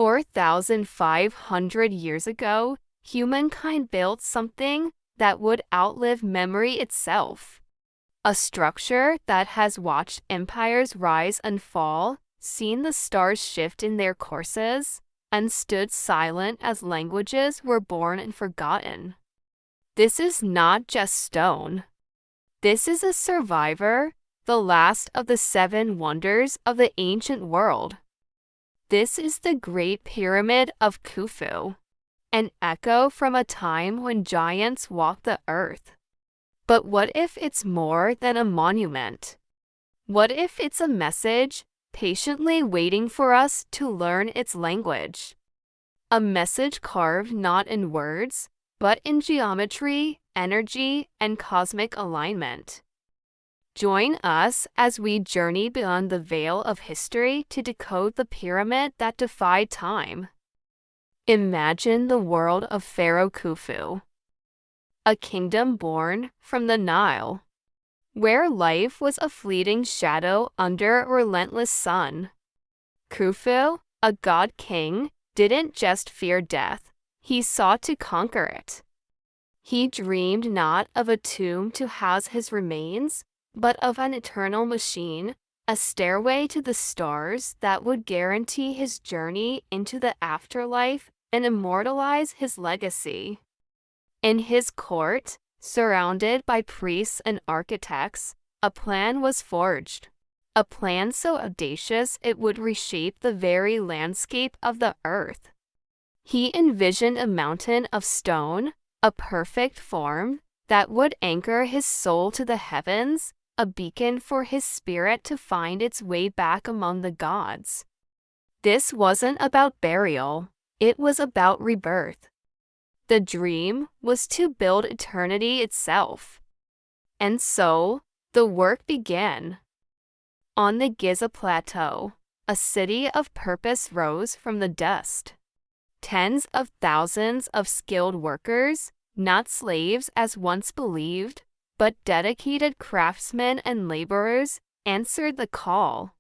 4,500 years ago, humankind built something that would outlive memory itself. A structure that has watched empires rise and fall, seen the stars shift in their courses, and stood silent as languages were born and forgotten. This is not just stone. This is a survivor, the last of the 7 wonders of the ancient world. This is the Great Pyramid of Khufu, an echo from a time when giants walked the earth. But what if it's more than a monument? What if it's a message, patiently waiting for us to learn its language? A message carved not in words, but in geometry, energy, and cosmic alignment. Join us as we journey beyond the veil of history to decode the pyramid that defied time. Imagine the world of Pharaoh Khufu, a kingdom born from the Nile, where life was a fleeting shadow under a relentless sun. Khufu, a god-king, didn't just fear death, he sought to conquer it. He dreamed not of a tomb to house his remains, but of an eternal machine, a stairway to the stars that would guarantee his journey into the afterlife and immortalize his legacy. In his court, surrounded by priests and architects, a plan was forged. A plan so audacious it would reshape the very landscape of the earth. He envisioned a mountain of stone, a perfect form, that would anchor his soul to the heavens, a beacon for his spirit to find its way back among the gods. This wasn't about burial, it was about rebirth. The dream was to build eternity itself. And so, the work began. On the Giza Plateau, a city of purpose rose from the dust. Tens of thousands of skilled workers, not slaves as once believed, but dedicated craftsmen and laborers, answered the call.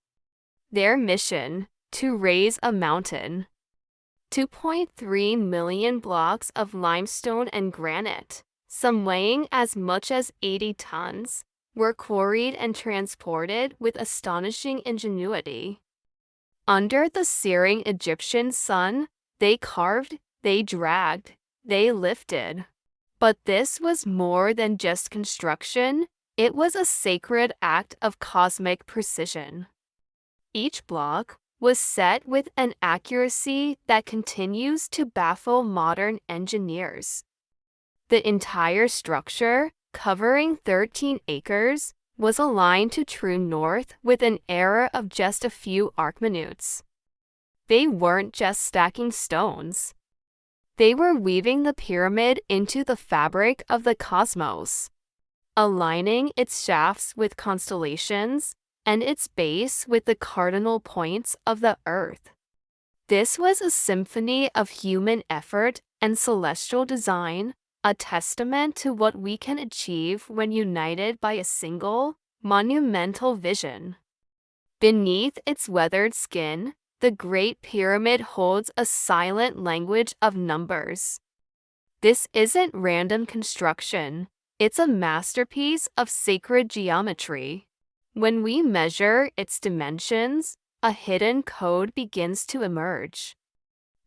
Their mission, to raise a mountain. 2.3 million blocks of limestone and granite, some weighing as much as 80 tons, were quarried and transported with astonishing ingenuity. Under the searing Egyptian sun, they carved, they dragged, they lifted. But this was more than just construction, it was a sacred act of cosmic precision. Each block was set with an accuracy that continues to baffle modern engineers. The entire structure, covering 13 acres, was aligned to true north with an error of just a few arcminutes. They weren't just stacking stones. They were weaving the pyramid into the fabric of the cosmos, aligning its shafts with constellations and its base with the cardinal points of the earth. This was a symphony of human effort and celestial design, a testament to what we can achieve when united by a single, monumental vision. Beneath its weathered skin, the Great Pyramid holds a silent language of numbers. This isn't random construction, it's a masterpiece of sacred geometry. When we measure its dimensions, a hidden code begins to emerge.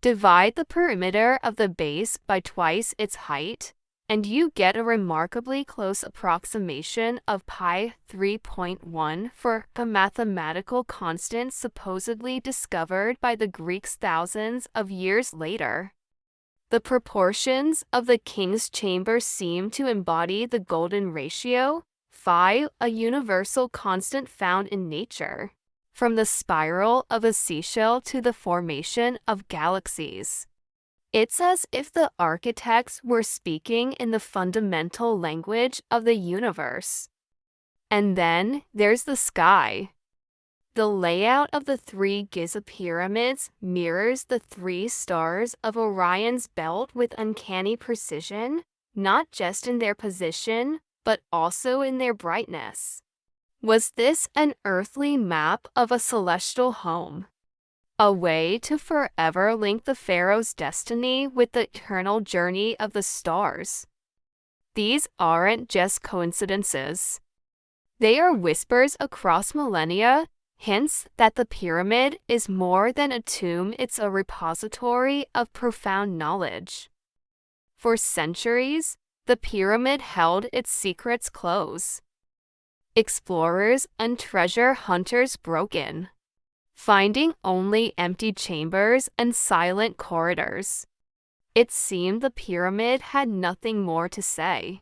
Divide the perimeter of the base by twice its height, and you get a remarkably close approximation of pi 3.1 for a mathematical constant supposedly discovered by the Greeks thousands of years later. The proportions of the king's chamber seem to embody the golden ratio, phi, a universal constant found in nature. From the spiral of a seashell to the formation of galaxies. It's as if the architects were speaking in the fundamental language of the universe. And then there's the sky. The layout of the 3 Giza pyramids mirrors the 3 stars of Orion's belt with uncanny precision, not just in their position, but also in their brightness. Was this an earthly map of a celestial home? a way to forever link the pharaoh's destiny with the eternal journey of the stars. These aren't just coincidences. They are whispers across millennia, hints that the pyramid is more than a tomb, it's a repository of profound knowledge. For centuries, the pyramid held its secrets close. Explorers and treasure hunters broke in, finding only empty chambers and silent corridors. It seemed the pyramid had nothing more to say.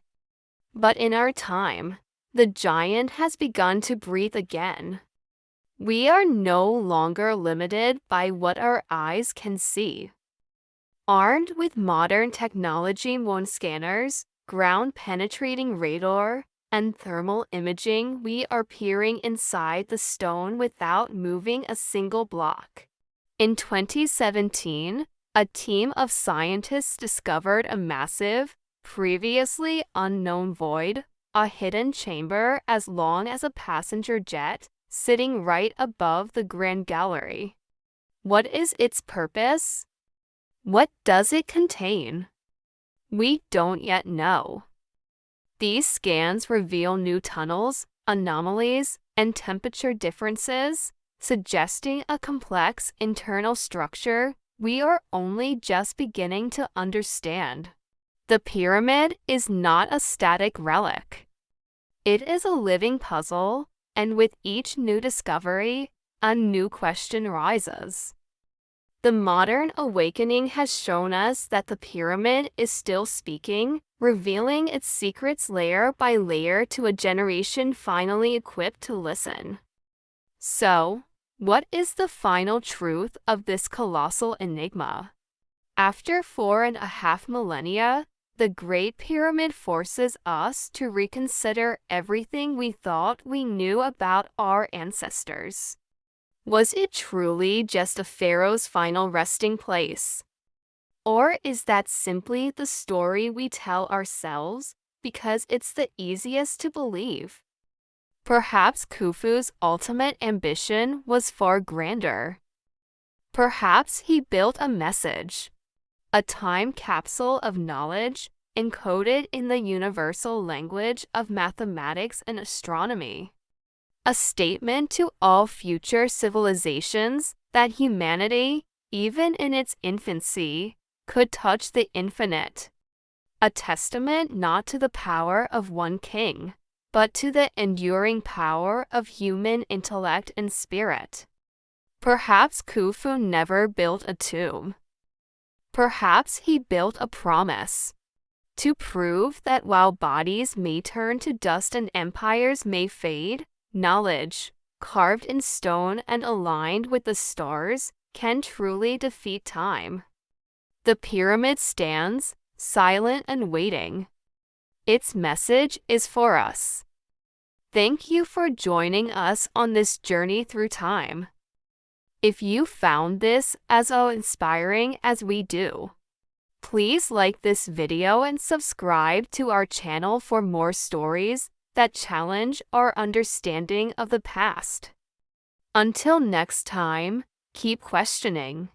But in our time, the giant has begun to breathe again. We are no longer limited by what our eyes can see. Armed with modern technology, moon scanners, ground-penetrating radar, and thermal imaging, we are peering inside the stone without moving a single block. In 2017, a team of scientists discovered a massive, previously unknown void, a hidden chamber as long as a passenger jet, sitting right above the Grand Gallery. What is its purpose? What does it contain? We don't yet know. These scans reveal new tunnels, anomalies, and temperature differences, suggesting a complex internal structure we are only just beginning to understand. The pyramid is not a static relic. It is a living puzzle, and with each new discovery, a new question rises. The modern awakening has shown us that the pyramid is still speaking, revealing its secrets layer by layer to a generation finally equipped to listen. So, what is the final truth of this colossal enigma? After 4.5 millennia, the Great Pyramid forces us to reconsider everything we thought we knew about our ancestors. Was it truly just a pharaoh's final resting place? Or is that simply the story we tell ourselves because it's the easiest to believe? Perhaps Khufu's ultimate ambition was far grander. Perhaps he built a message, a time capsule of knowledge encoded in the universal language of mathematics and astronomy. A statement to all future civilizations that humanity, even in its infancy, could touch the infinite. A testament not to the power of one king, but to the enduring power of human intellect and spirit. Perhaps Khufu never built a tomb. Perhaps he built a promise, to prove that while bodies may turn to dust and empires may fade, knowledge, carved in stone and aligned with the stars, can truly defeat time. The pyramid stands, silent and waiting. Its message is for us. Thank you for joining us on this journey through time. If you found this as inspiring as we do, please like this video and subscribe to our channel for more stories that challenge our understanding of the past. Until next time, keep questioning.